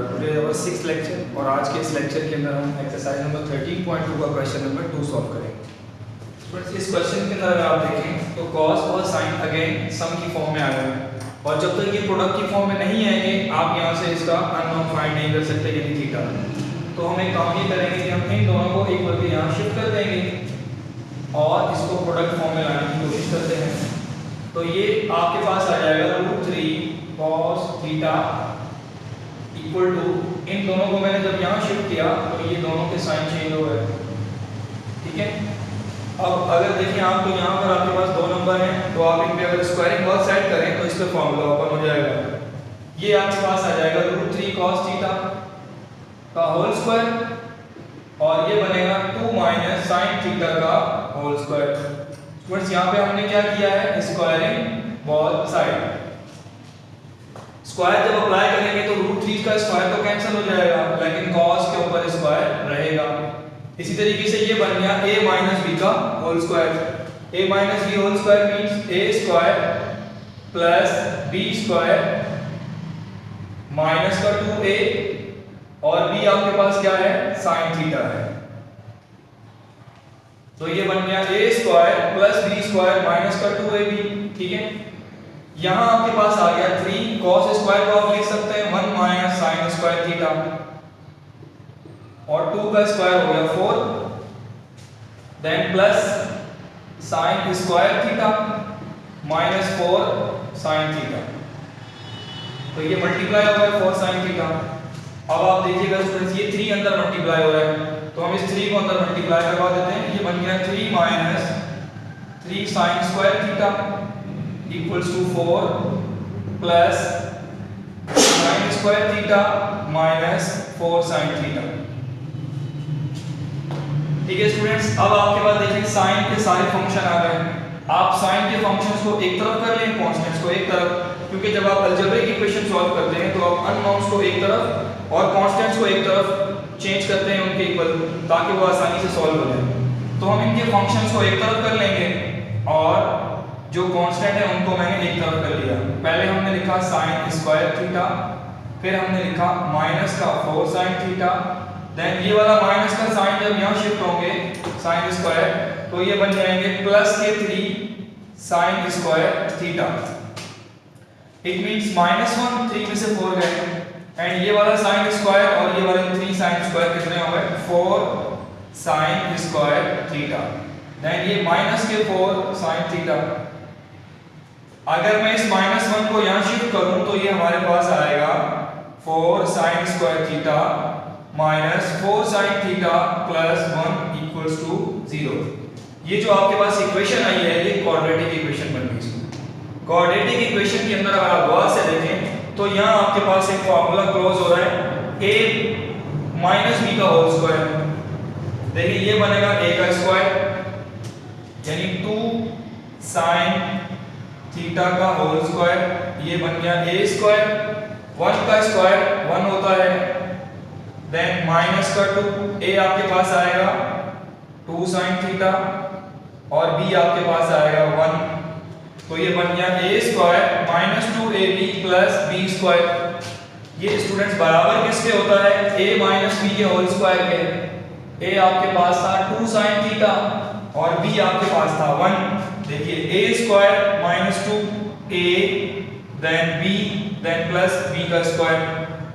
Today our 6th lecture और आज के इस लेक्चर के अंदर हम एक्सरसाइज नंबर 13.2 का क्वेश्चन नंबर 2 सॉल्व करेंगे। फ्रेंड्स इस क्वेश्चन के अंदर आप देखें तो cos और sin अगेन सम की फॉर्म में आ गए हैं और जब तक ये प्रोडक्ट की फॉर्म में नहीं आएंगे आप यहाँ से इसका अननोन फाइंड नहीं कर सकते यानी थीटा। तो हम एक काम ये करेंगे कि हम इन दोनों को एक बार यहाँ शिफ्ट कर देंगे और इसको प्रोडक्ट फॉर्म में लाने की कोशिश करते हैं। तो ये आपके पास आ जाएगा √3 cos थीटा इक्वल टू, इन दोनों को मैंने जब यहाँ शिफ्ट किया तो ये दोनों के साइन चेंज हो गए। ठीक है, अब अगर देखिए आप तो यहाँ पर आपके पास दो नंबर हैं तो आप इन पे अगर स्क्वायरिंग बोथ साइड करें तो इसका फॉर्मूला ओपन हो जाएगा। ये आपके पास आ जाएगा √3 cos थीटा का होल स्क्वायर और ये बनेगा 2 - sin थीटा का होल स्क्वायर। फ्रेंड्स यहाँ पे हमने क्या किया है, स्क्वायरिंग बोथ साइड। स्क्वायर जब अप्लाई करेंगे तो √3 का स्क्वायर तो कैंसिल हो जाएगा लेकिन cos के ऊपर स्क्वायर रहेगा। इसी तरीके से ये बन गया a - b का whole square. a - b whole square means a square plus b square minus का 2a और b आपके पास क्या है, sin थीटा है। तो ये बन गया a square plus b square minus का 2ab। ठीक है, यहां आपके पास आ गया 3 cos स्क्वायर को आप लिख सकते हैं 1 - sin स्क्वायर थीटा और 2 का स्क्वायर हो गया 4 then plus sin square theta minus 4 sin theta. तो ये मल्टीप्लाई हो गया 4 sin थीटा। अब आप देखिएगा स्टूडेंट्स ये 3 अंदर मल्टीप्लाई हो रहा है तो हम इस 3 को अंदर मल्टीप्लाई करवा देते हैं। ये बन गया 3 - 3 sin square theta equals to 4 plus sin square theta minus 4 sin theta. ठीक है स्टूडेंट्स, अब आपके पास देखिए sin के सारे फंक्शन आ गए। आप sin के फंक्शंस को एक तरफ कर लें, कांस्टेंट्स को एक तरफ, क्योंकि जब आप अलजेब्रिक इक्वेशन सॉल्व करते हैं तो आप अननोन्स को एक तरफ और कांस्टेंट्स को एक तरफ चेंज करते हैं उनके इक्वल, ताकि वो आसानी से सॉल्व हो जाए। तो हम इनके फंक्शंस को एक तरफ कर लेंगे और जो कांस्टेंट है उनको मैंने एक तरफ कर लिया। पहले हमने लिखा sin स्क्वायर थीटा, फिर हमने लिखा माइनस का 4 sin थीटा, देन ये वाला माइनस का साइन जब यहाँ शिफ्ट होंगे sin स्क्वायर तो ये बन जाएंगे प्लस के 3 sin square theta. It means -1 3 में से 4 गए एंड ये वाला sin स्क्वायर और ये वाला 3 sin स्क्वायर कितने हो गए, 4 sin स्क्वायर थीटा। देन ये माइनस के 4 sin थीटा। अगर मैं इस -1 को यहाँ शिफ्ट करूं तो ये हमारे पास आएगा 4 sin square theta minus 4 sin theta plus 1 equals to 0। ये जो आपके पास इक्वेशन आई है ये क्वाड्रेटिक इक्वेशन बन गई। क्वाड्रेटिक इक्वेशन के अंदर अगर आप गौर से देखें तो यहाँ आपके पास एक फार्मूला क्लोज हो रहा है a - b का होल स्क्वायर। देखिए ये बनेगा a का स्क्वायर यानी 2 sin थीटा का होल स्क्वायर, ये बन गया a स्क्वायर, 1 का स्क्वायर 1 होता है, देन माइनस का 2 a आपके पास आएगा 2 sin थीटा और b आपके पास आएगा 1। तो ये बन गया a square minus 2ab plus b square. ये स्टूडेंट्स बराबर किसके होता है, a माइनस b के होल स्क्वायर के। a आपके पास था 2 sin थीटा और b आपके पास था 1। देखिए a square minus 2a then b then plus b का स्क्वायर,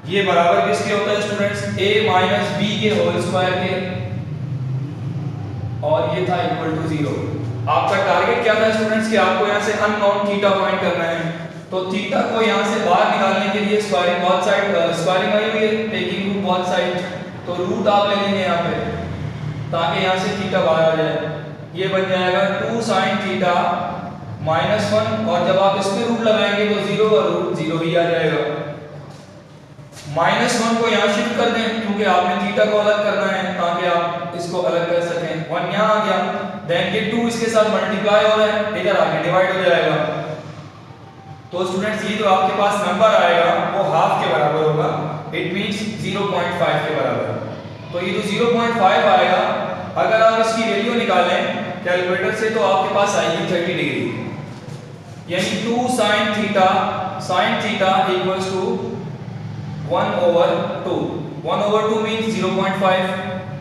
ये बराबर किसके होता है स्टूडेंट्स, a माइनस b के होल स्क्वायर के और ये था इक्वल टू 0। आपका टारगेट क्या था स्टूडेंट्स कि आपको यहाँ से अननोन थीटा फाइंड करना है। तो थीटा को यहाँ से बाहर निकालने के लिए स्क्वायरिंग बोथ साइड, स्क्वायरिंग आई हुई है टेकिंग रूट बोथ साइड, तो रूट आप ले लेंगे यहाँ पे ताकि यहाँ से थीटा बाहर आ जाए। ये बन जाएगा 2 sin थीटा माइनस 1 और जब आप इस पे रूट लगाएंगे तो 0 का रूट 0 ही आ जाएगा। -1 को यहाँ शिफ्ट कर दें क्योंकि आपने थीटा को अलग करना है ताकि आप इसको अलग कर सकें। 1 यहाँ आ गया, देन ये 2 इसके साथ मल्टीप्लाई हो रहा है, इधर आके डिवाइड हो जाएगा। तो स्टूडेंट्स ये जो आपके पास नंबर आएगा वो हाफ के बराबर होगा, इट मींस 0.5 के बराबर। तो ये जो 0.5 आएगा अगर आप इसकी वैल्यू निकालें कैलकुलेटर से तो आपके पास आएगी 30 डिग्री, यानी 2 sin theta sin theta equals to 1/2. 1/2 means 0.5.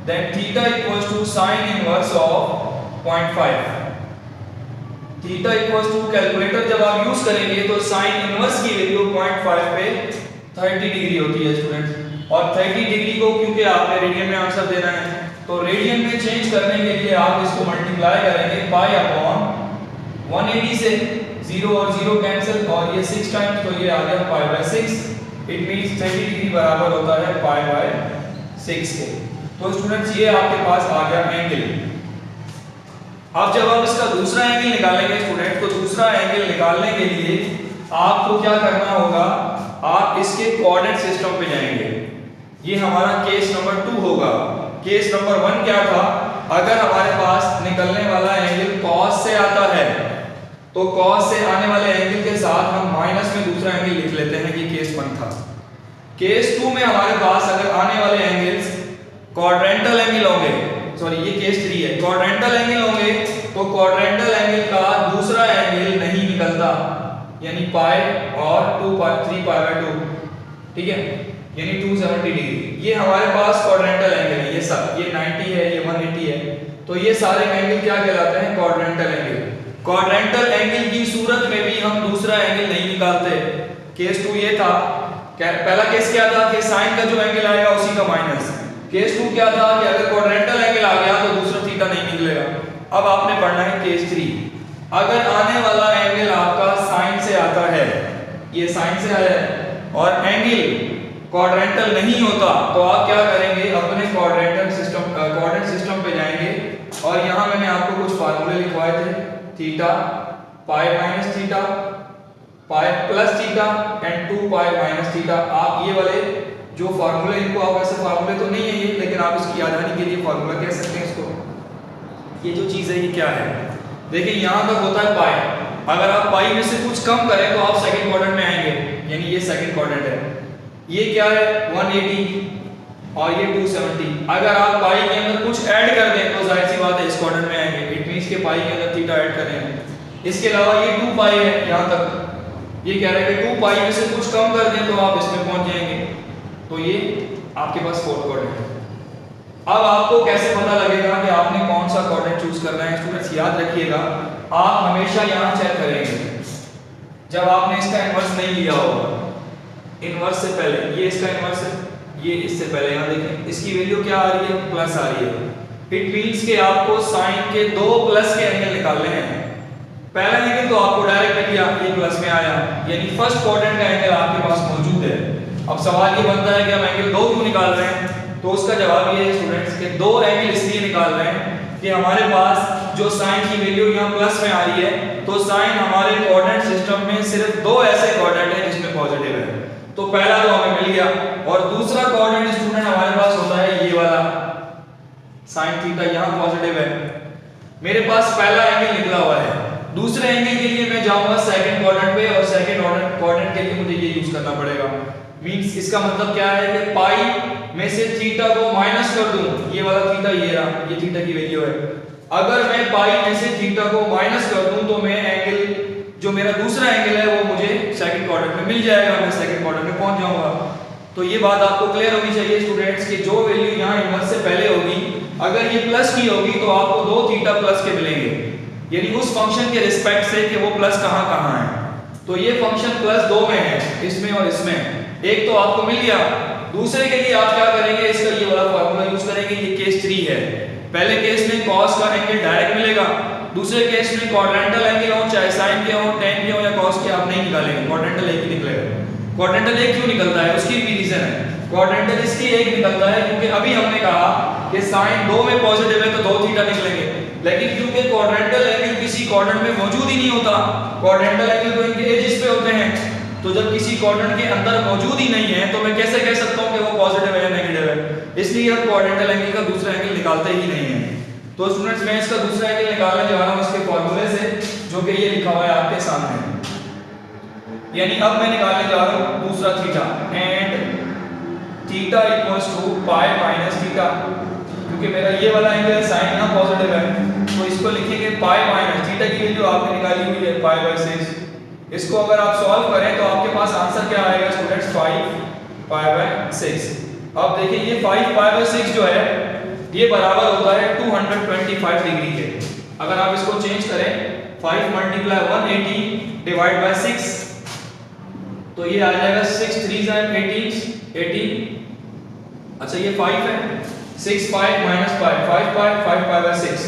Then theta equals to sin inverse of 0.5. Theta equals to calculator जब आप यूज करेंगे तो साइन इनवर्स की वैल्यू 0.5 पे 30 डिग्री होती है स्टूडेंट्स। और 30 डिग्री को क्योंकि आपने रेडियन में आंसर देना है तो रेडियन में चेंज करने के लिए आप इसको मल्टीप्लाई करेंगे पाई अपॉन 180 से 0 और 0 कैंसिल और ये 6 टाइम्स तो ये आ गया pi by 6। It means 30 degree बराबर होता है पाई बाय 6 के। तो स्टूडेंट्स ये आपके पास आ गया एंगल। अब जब आप इसका दूसरा एंगल निकालेंगे स्टूडेंट तो दूसरा एंगल निकालने के लिए आपको क्या करना होगा, आप इसके कोऑर्डिनेट सिस्टम पे जाएंगे। ये हमारा केस नंबर 2 होगा। केस नंबर 1 क्या था, अगर हमारे पास निकलने वाला एंगल cos से आता है तो cos से आने वाले एंगल के साथ हम माइनस में दूसरा एंगल लिख लेते हैं। ये केस 1 था। केस 2 में हमारे पास अगर आने वाले एंगल्स क्वाड्रेंटल एंगल होंगे, सॉरी ये केस 3 है, क्वाड्रेंटल एंगल होंगे तो क्वाड्रेंटल एंगल का दूसरा एंगल नहीं निकलता, यानी पाई और 2 पाई 3 पाई बाय 2, ठीक है, यानी 270 डिग्री। ये हमारे पास क्वाड्रेंटल एंगल है। ये सब ये 90 है, ये 180 है, तो ये सारे एंगल क्या कहलाते हैं, क्वाड्रेंटल एंगल। क्वाड्रेंटल एंगल की सूरत में भी हम दूसरा एंगल नहीं निकालते। केस 2 ये था। पहला केस क्या था कि साइन का जो एंगल आएगा उसी का माइनस। केस 2 क्या था कि अगर क्वाड्रेंटल एंगल आ गया तो दूसरा थीटा नहीं निकलेगा। अब आपने पढ़ना है केस 3। अगर आने वाला एंगल आपका साइन से आता है, ये साइन से आया है और एंगल क्वाड्रेंटल नहीं होता तो आप क्या करेंगे, अपने कोऑर्डिनेट सिस्टम पे जाएंगे और यहाँ मैंने आपको कुछ फार्मूले लिखवाए थे, theta pi minus theta pi plus theta and 2 pi minus theta. आप ये वाले जो फार्मूले, इनको आप ऐसे फार्मूले तो नहीं है ये, लेकिन आप इसकी याददाश्त के लिए फार्मूला कह सकते हैं इसको। ये जो चीज़ है ये क्या है, देखिए यहाँ तक होता है पाई। अगर आप पाई में से कुछ कम करें तो आप सेकंड क्वाड्रेंट में आएंगे, यानी ये सेकंड क्वाड्रेंट है। ये क्या है 180 और ये 270। अगर आप पाई के अंदर कुछ ऐड कर दें तो जाहिर सी बात है इस क्वाड्रेंट में आएंगे। इट मींस के पाई के अंदर थीटा ऐड करें। इसके अलावा ये 2 पाई है, यहाँ तक ये कह रहे हैं कि 2 पाई में से कुछ कम कर दें तो आप इसमें पहुंच जाएंगे। तो ये आपके पास फोर्थ क्वाड्रेंट है। अब आपको कैसे पता लगेगा कि आपने कौन सा क्वाड्रेंट चूज करना है, स्टूडेंट्स याद रखिएगा, आप हमेशा यहाँ चेक करेंगे जब आपने इसका इनवर्स नहीं लिया होगा, इनवर्स से पहले, ये इसका इनवर्स है, ये इससे पहले, यहाँ देखें इसकी वैल्यू क्या आ रही है, प्लस आ रही है। इट मींस कि आपको साइन के 2 प्लस के एंगल निकालने हैं। पहला एंगल तो आपको डायरेक्ट लिया, ये प्लस में आया, यानी फर्स्ट क्वाड्रेंट का एंगल आपके पास मौजूद है। अब सवाल ये बनता है कि हम एंगल 2 क्यों निकाल रहे हैं, तो उसका जवाब ये है स्टूडेंट्स कि 2 एंगल इसलिए निकाल रहे हैं कि हमारे पास जो साइन की वैल्यू यहाँ प्लस में आ रही है, तो साइन हमारे कोऑर्डिनेट सिस्टम में सिर्फ 2 ऐसे कोऑर्डिनेट हैं जिसमें पॉजिटिव है। तो पहला तो हमें मिल गया, और दूसरा कोऑर्डिनेट स्टूडेंट हमारे पास होता है ये वाला साइन थीटा, यहाँ पॉजिटिव है। मेरे पास पहला एंगल निकला हुआ है। दूसरे एंगल के लिए मैं जाऊंगा सेकंड क्वाड्रेंट पे, और सेकंड क्वाड्रेंट के लिए मुझे ये यूज करना पड़ेगा। मींस इसका मतलब क्या है कि पाई में से थीटा को माइनस कर दूं, ये वाला थीटा ये रहा, ये थीटा की वैल्यू है। अगर मैं पाई में से थीटा को माइनस कर दूं तो मैं एंगल, जो मेरा दूसरा एंगल है, वो मुझे सेकंड क्वाड्रेंट में मिल जाएगा, मैं सेकंड क्वाड्रेंट में पहुंच जाऊंगा। तो ये बात आपको क्लियर होनी चाहिए स्टूडेंट्स कि जो वैल्यू यहाँ इनवर्स से पहले होगी, अगर ये प्लस की होगी तो आपको 2 थीटा प्लस के मिलेंगे, यानी उस फंक्शन के रिस्पेक्ट से कि वो प्लस कहाँ है। तो ये फंक्शन प्लस 2 में है, इसमें और इसमें। एक तो आपको मिल गया, दूसरे के लिए आप क्या करेंगे, इसका ये वाला फार्मूला यूज करेंगे। ये केस 3 है। पहले केस में cos का एंगल डायरेक्ट मिलेगा, दूसरे केस में क्वाड्रेंटल एंगल हो, चाहे साइन के हो, tan के हो या cos के, आप नहीं निकालेंगे, क्वाड्रेंटल एक ही निकलेगा। क्वाड्रेंटल एक क्यों निकलता है, उसकी भी रीजन है। क्वाड्रेंटल इसलिए एक निकलता है क्योंकि अभी हमने कहा कि साइन 2 में पॉजिटिव है तो 2 थीटा निकलेंगे, लेकिन क्योंकि क्वाड्रेंटल एंगल किसी क्वाड्रेंट में मौजूद ही नहीं होता, क्वाड्रेंटल एंगल तो इनके एजिस पे होते हैं, तो जब किसी क्वाड्रेंट के अंदर मौजूद ही नहीं है तो मैं कैसे कह सकता हूं कि वो पॉजिटिव है या नेगेटिव है। इसलिए हम क्वाड्रेंटल एंगल का दूसरा एंगल निकालते ही नहीं है। तो स्टूडेंट्स मैं इसका दूसरा एंगल निकालने जा रहा हूं इसके फार्मूले से, जो कि ये लिखा हुआ है आपके सामने। यानी अब मैं निकालने जा रहा हूं दूसरा theta, and theta equals to pi minus theta, क्योंकि मेरा ये वाला एंगल साइन यहाँ पॉजिटिव है, तो इसको लिखेंगे पाई माइनस थीटा की वैल्यू आपने निकाली हुई है पाई बाय 6। इसको अगर आप सॉल्व करें तो आपके पास आंसर क्या आएगा स्टूडेंट्स 5π/6। अब देखिए ये 5π/6 जो है ये बराबर होता है 225 डिग्री के। अगर आप इसको चेंज करें 5 × 180 डिवाइड बाय 6 तो ये आ जाएगा 6 3 18। अच्छा ये 5 है 6π - π 5π/6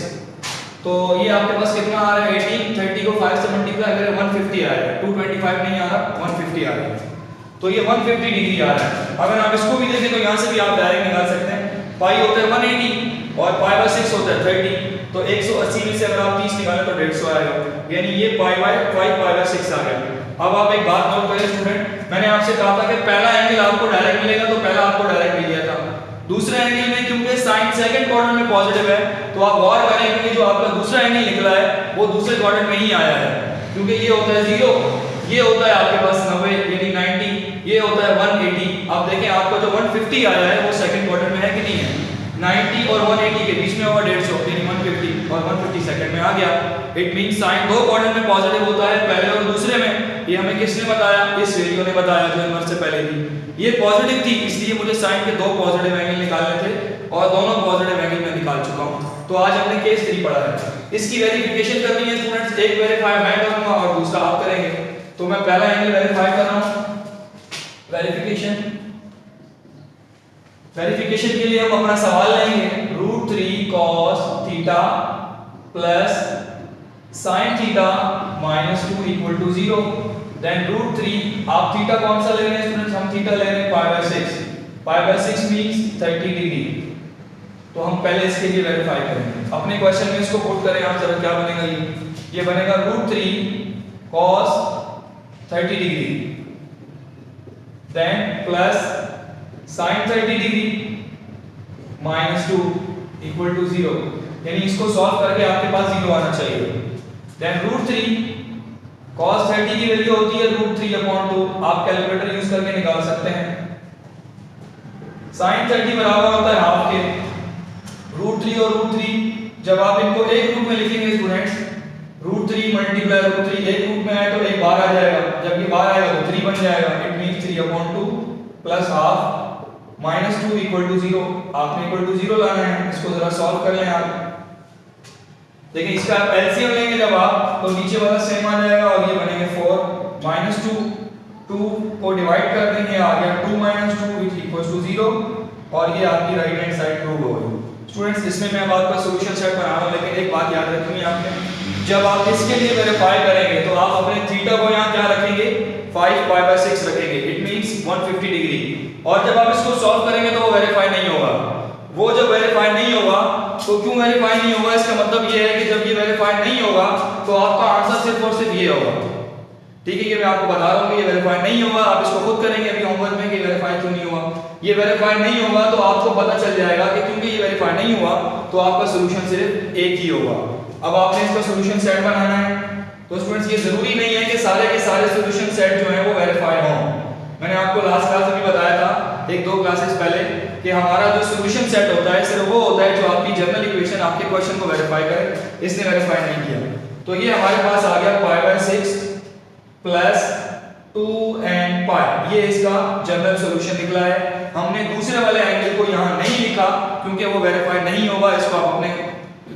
तो ये आपके पास कितना आ रहा है 18। 30 को 5 से मल्टीप्लाई करें 150 आ रहा है, 225 नहीं आ रहा 150 आ रहा है। तो ये 150 डिग्री आ रहा है। अगर आप इसको भी देखें तो यहाँ से भी आप डायरेक्ट निकाल सकते हैं। पाई होता है 180 और π/6 होता है 30, तो 180 में से अगर आप 30 निकालें तो 150 आएगा, यानी ये 5/6 आ गया। अब आप एक बात नोट करें स्टूडेंट, मैंने आपसे कहा था कि पहला एंगल आपको डायरेक्ट मिलेगा तो पहला आपको डायरेक्ट मिल गया था। दूसरे एंगल में क्योंकि साइन सेकंड क्वाड्रेंट में पॉजिटिव है तो आप गौर करेंगे कि जो आपका दूसरा एंगल निकला है वो दूसरे क्वाड्रेंट में ही आया है, क्योंकि ये होता है 0, ये होता है आपके पास 90 यानी 90, ये होता है 180। अब देखें आपका जो 150 आया है वो सेकंड क्वाड्रेंट में है कि नहीं है। 90 और 180 के बीच में होगा 150 यानी 150 और 150 सेकंड में आ गया। इट मींस साइन दो क्वाड्रेंट में पॉजिटिव होता है, पहले और दूसरे में। ये हमें किसने बताया? इस वीडियो ने बताया जो इन्वर्स से पहले थी। ये पॉजिटिव थी इसलिए मुझे साइन के दो पॉजिटिव एंगल निकालने थे और दोनों पॉजिटिव एंगल मैं निकाल चुका हूं। तो आज हमने केस 3 पढ़ा है। इसकी वेरिफिकेशन करनी है स्टूडेंट्स, एक वेरीफाई मैं करूंगा और दूसरा आप करेंगे। तो मैं पहला एंगल वेरीफाई कर रहा हूं। वेरिफिकेशन के लिए हम अपना सवाल लेंगे √3 cos theta plus sin theta -2 = 0। Then √3 आप थीटा कौन सा ले रहे हैं स्टूडेंट्स? हम थीटा ले रहे हैं π/6। π/6 मींस 30 डिग्री। तो हम पहले इसके लिए वेरीफाई करेंगे। अपने क्वेश्चन में इसको पुट करें आप जरा, क्या बनेगा ये बनेगा √3 cos 30 degree then plus sin 30 degree -2 = 0, यानी इसको सॉल्व करके आपके पास 0 आना चाहिए। देन √3 cos 30 की वैल्यू होती है √3/2, आप कैलकुलेटर यूज करके निकाल सकते हैं। sin 30 बराबर होता है हाफ के। √3 और √3 जब आप इनको एक रूप में लिखेंगे स्टूडेंट्स, √3 × √3 एक रूप में आए तो एक बार आ जाएगा, जब ये बार आएगा तो 3 बन जाएगा। It means 3/2 plus half -2 = 0। आपने =0 लाना है। इसको जरा सॉल्व कर लें आप। देखिए इसका आप एलसीएम लेंगे जब आप तो नीचे वाला सेम आ जाएगा और ये बनेंगे 4 -2 को डिवाइड कर देंगे, आ गया 2 - 2 = 0 और ये आपकी राइट हैंड साइड प्रूव हो गई। स्टूडेंट्स इसमें मैं आपका सॉल्यूशन सेट बना रहा हूं, लेकिन एक बात याद रखनी है आपने, जब आप इसके लिए वेरीफाई करेंगे तो आप अपने थीटा को यहां क्या रखेंगे? 5π/6 रखेंगे। It means 150 degree. और जब आप इसको सॉल्व करेंगे तो वो वेरीफाई नहीं होगा। वो जब वेरीफाई नहीं होगा तो क्यों वेरीफाई नहीं होगा? इसका मतलब ये है कि जब ये वेरीफाई नहीं होगा तो आपका आंसर सिर्फ और सिर्फ ये होगा। ठीक है, ये मैं आपको बता रहा हूं कि ये वेरीफाई नहीं होगा। आप इसको खुद करेंगे अभी होमवर्क में कि वेरीफाई क्यों नहीं हुआ। ये वेरीफाई नहीं होगा तो आपको पता चल जाएगा कि क्योंकि ये वेरीफाई नहीं हुआ तो आपका सॉल्यूशन सिर्फ एक ही होगा। अब आपने इसका सॉल्यूशन सेट बनाना है। तो स्टूडेंट्स ये जरूरी नहीं है कि सारे के सारे सॉल्यूशन सेट जो है वो वेरीफाई हों। मैंने आपको लास्ट क्लास में भी बताया था, 1-2 क्लासेस पहले, कि हमारा जो सॉल्यूशन सेट होता है सिर्फ वो होता है जो आपकी जनरल इक्वेशन आपके क्वेश्चन को वेरीफाई करे। इसने वेरीफाई नहीं किया। तो ये हमारे पास आ गया π/6 प्लस 2 and π, ये इसका जनरल सॉल्यूशन निकला है। हमने दूसरे वाले एंगल को यहाँ नहीं लिखा क्योंकि वो वेरीफाई नहीं होगा। इसको आप अपने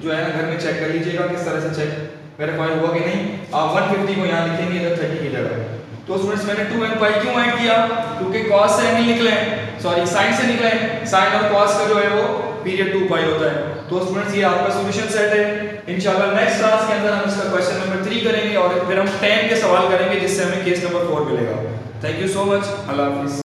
जो है ना घर में चेक कर लीजिएगा किस तरह से चेक वेरीफाई हुआ कि नहीं। आप 150 को यहाँ लिखेंगे इधर 30 की जगह। तो स्टूडेंट्स मैंने 2 and π क्यों ऐड किया? क्योंकि cos से एंगल निकले हैं, सॉरी sin से निकले हैं। sin और cos का जो है वो पीरियड 2π होता है। तो स्टूडेंट्स ये आपका सॉल्यूशन सेट है। इंशाल्लाह नेक्स्ट क्लास के अंदर हम इसका क्वेश्चन नंबर 3 करेंगे और फिर हम 10 के सवाल करेंगे जिससे हमें केस नंबर 4 मिलेगा। Thank you so much. अल्लाह हाफिज़।